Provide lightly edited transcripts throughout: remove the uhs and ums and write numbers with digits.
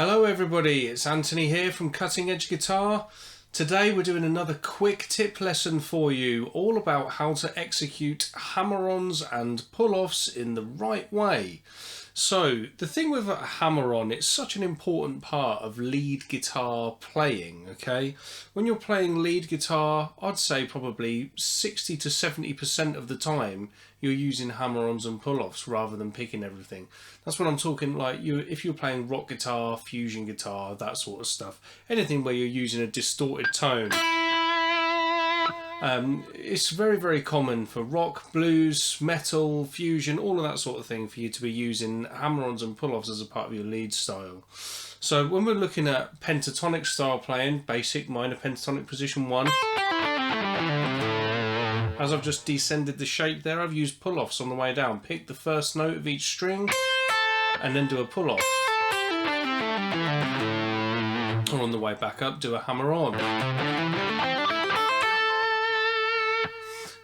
Hello everybody, it's Anthony here from Cutting Edge Guitar. Today we're doing another quick tip lesson for you all about how to execute hammer-ons and pull-offs in the right way. So the thing with a hammer-on, it's such an important part of lead guitar playing, okay? When you're playing lead guitar, I'd say probably 60 to 70% of the time you're using hammer-ons and pull-offs rather than picking everything. That's what I'm talking like if you're playing rock guitar, fusion guitar, that sort of stuff. Anything where you're using a distorted tone. It's very common for rock, blues, metal, fusion, all of that sort of thing for you to be using hammer-ons and pull-offs as a part of your lead style. So when we're looking at pentatonic style playing, basic minor pentatonic position 1, as I've just descended the shape there, I've used pull-offs on the way down. Pick the first note of each string and then do a pull-off. Or on the way back up, do a hammer-on.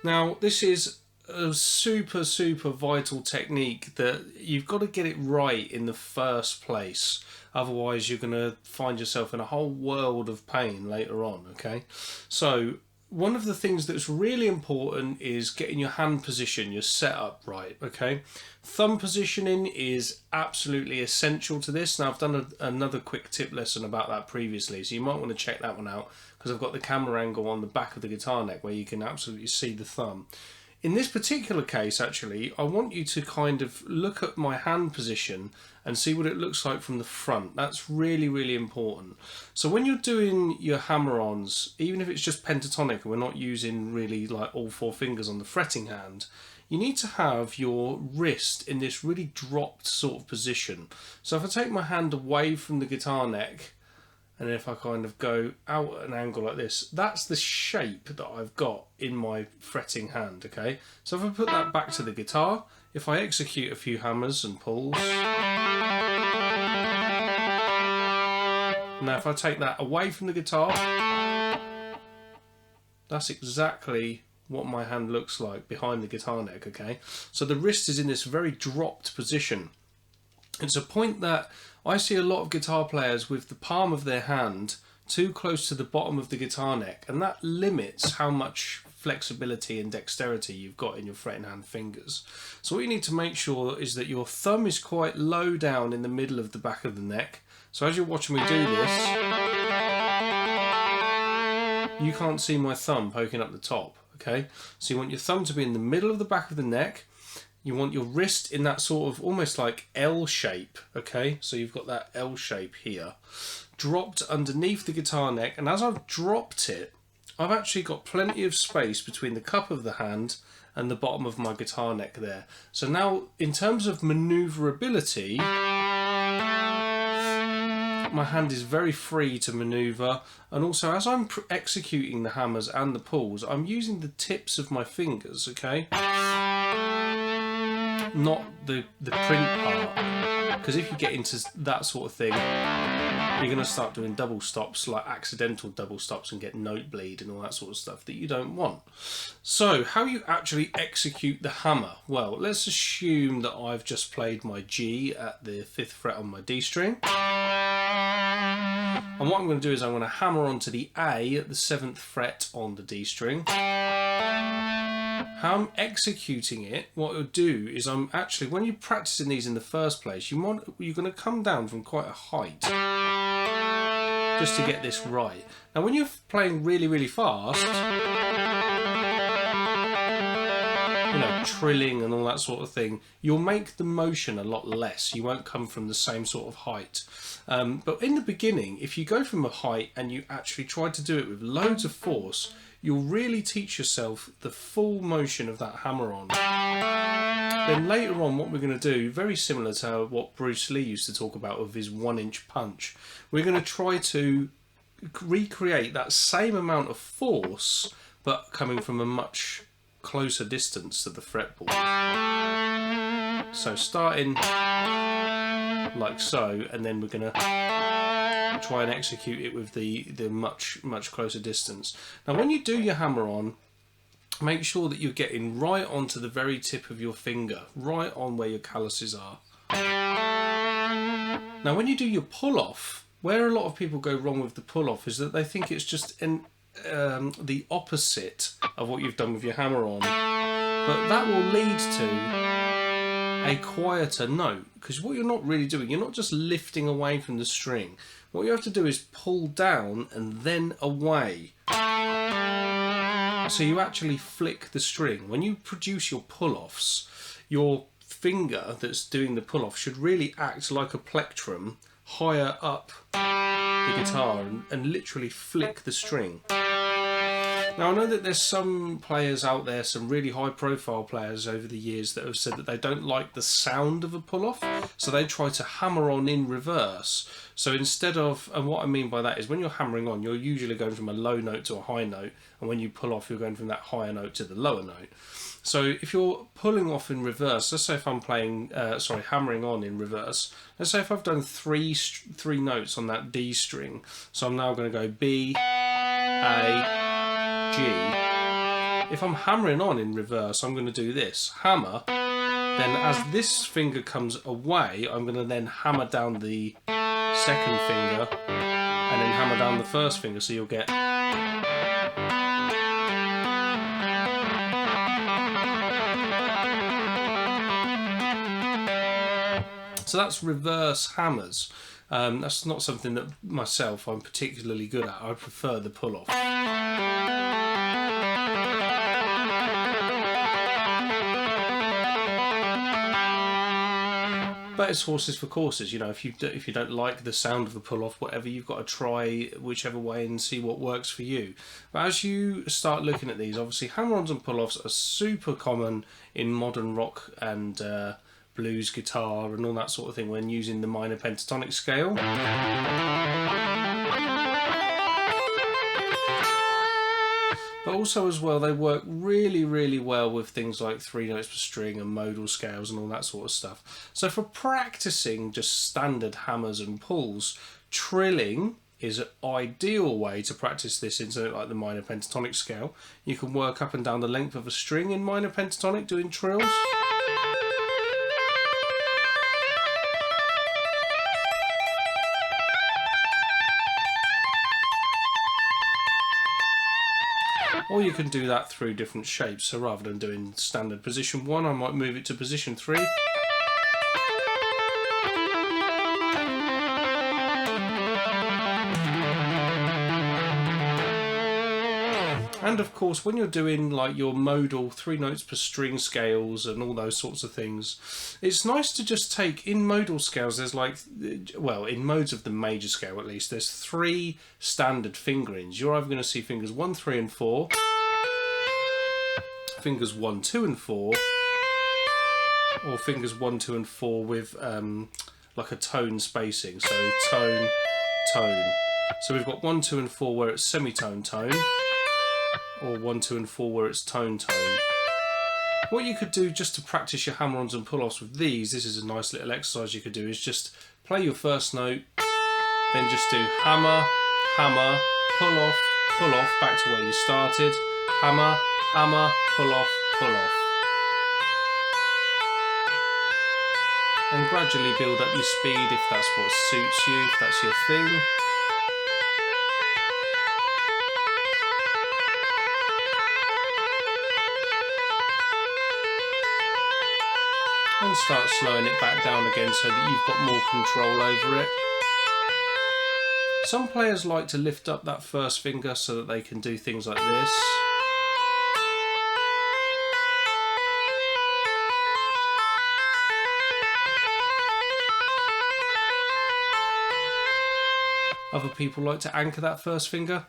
Now, this is a super vital technique that you've got to get it right in the first place. Otherwise, you're going to find yourself in a whole world of pain later on, okay? So, one of the things that's really important is getting your hand position, your setup right, okay? Thumb positioning is absolutely essential to this. Now, I've done another quick tip lesson about that previously, so you might want to check that one out because I've got the camera angle on the back of the guitar neck where you can absolutely see the thumb. In this particular case, actually, I want you to kind of look at my hand position and see what it looks like from the front. That's really important. So when you're doing your hammer-ons, even if it's just pentatonic and we're not using really like all 4 fingers on the fretting hand, you need to have your wrist in this really dropped sort of position. So if I take my hand away from the guitar neck, and if I kind of go out at an angle like this, that's the shape that I've got in my fretting hand, okay? So if I put that back to the guitar, if I execute a few hammers and pulls, now if I take that away from the guitar, that's exactly what my hand looks like behind the guitar neck, okay? So the wrist is in this very dropped position. It's a point that I see a lot of guitar players with the palm of their hand too close to the bottom of the guitar neck, and that limits how much flexibility and dexterity you've got in your fretting hand fingers. So what you need to make sure is that your thumb is quite low down in the middle of the back of the neck. So as you're watching me do this, you can't see my thumb poking up the top, okay? So you want your thumb to be in the middle of the back of the neck. You want your wrist in that sort of almost like L shape, okay? So you've got that L shape here, dropped underneath the guitar neck, and as I've dropped it, I've actually got plenty of space between the cup of the hand and the bottom of my guitar neck there. So now, in terms of maneuverability, my hand is very free to maneuver, and also as I'm executing the hammers and the pulls, I'm using the tips of my fingers, okay? Not the print part, because if you get into that sort of thing, you're going to start doing double stops, like accidental double stops, and get note bleed and all that sort of stuff that you don't want. So how you actually execute the hammer? Well, let's assume that I've just played my G at the 5th fret on my D string, and what I'm going to do is I'm going to hammer onto the A at the 7th fret on the D string. How I'm executing it, what it'll do is I'm actually, when you're practicing these in the first place, you're going to come down from quite a height just to get this right. Now when you're playing really fast, you know, trilling and all that sort of thing, you'll make the motion a lot less. You won't come from the same sort of height. But in the beginning, if you go from a height and you actually try to do it with loads of force, you'll really teach yourself the full motion of that hammer-on. Then later on, what we're going to do, very similar to what Bruce Lee used to talk about with his 1-inch punch, we're going to try to recreate that same amount of force, but coming from a much closer distance to the fretboard. So starting like so, and then we're going to try and execute it with the much closer distance. Now when you do your hammer on, make sure that you're getting right onto the very tip of your finger, right on where your calluses are. Now, when you do your pull off, where a lot of people go wrong with the pull off is that they think it's just the opposite of what you've done with your hammer on, but that will lead to a quieter note, because what you're not really doing, you're not just lifting away from the string. What you have to do is pull down and then away. So you actually flick the string. When you produce your pull-offs, your finger that's doing the pull-off should really act like a plectrum higher up the guitar and literally flick the string. Now, I know that there's some players out there, some really high profile players over the years, that have said that they don't like the sound of a pull-off, so they try to hammer on in reverse. So instead of, and what I mean by that is when you're hammering on, you're usually going from a low note to a high note, and when you pull off, you're going from that higher note to the lower note. So if you're pulling off in reverse, let's say if I'm playing, hammering on in reverse, let's say if I've done three notes on that D string, so I'm now going to go B, A, G. If I'm hammering on in reverse, I'm going to do this, hammer, then as this finger comes away, I'm going to then hammer down the second finger and then hammer down the first finger, so you'll get. So that's reverse hammers. That's not something that myself I'm particularly good at. I prefer the pull-off. But it's horses for courses, you know. If you don't like the sound of the pull-off, whatever, you've got to try whichever way and see what works for you. But as you start looking at these, obviously hammer-ons and pull-offs are super common in modern rock and blues guitar and all that sort of thing when using the minor pentatonic scale. But also as well, they work really, really well with things like 3 notes per string and modal scales and all that sort of stuff. So for practicing just standard hammers and pulls, trilling is an ideal way to practice this in something like the minor pentatonic scale. You can work up and down the length of a string in minor pentatonic doing trills. Or you can do that through different shapes. So rather than doing standard position 1, I might move it to position 3. And of course, when you're doing like your modal 3 notes per string scales and all those sorts of things, it's nice to just take, in modal scales, there's like, well, in modes of the major scale at least, there's 3 standard fingerings. You're either going to see fingers 1, 3 and 4, fingers 1, 2 and 4, or fingers 1, 2 and 4 with like a tone spacing, so tone, tone. So we've got 1, 2 and 4 where it's semitone, tone, or 1, 2 and 4 where it's tone, tone. What you could do just to practice your hammer-ons and pull-offs with these, this is a nice little exercise you could do, is just play your first note, then just do hammer, hammer, pull off, back to where you started, hammer, hammer, pull off, pull off. And gradually build up your speed if that's what suits you, if that's your thing. And start slowing it back down again so that you've got more control over it. Some players like to lift up that first finger so that they can do things like this. Other people like to anchor that first finger.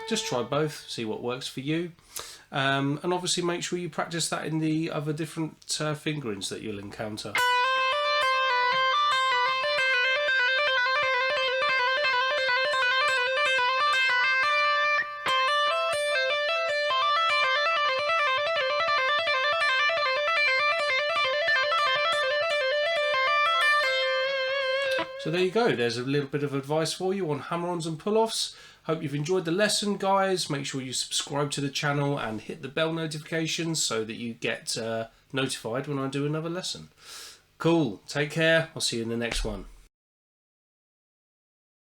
Just try both, see what works for you. And obviously make sure you practice that in the other different fingerings that you'll encounter. So there you go, there's a little bit of advice for you on hammer-ons and pull-offs. Hope you've enjoyed the lesson, guys. Make sure you subscribe to the channel and hit the bell notifications so that you get notified when I do another lesson. Cool, take care, I'll see you in the next one.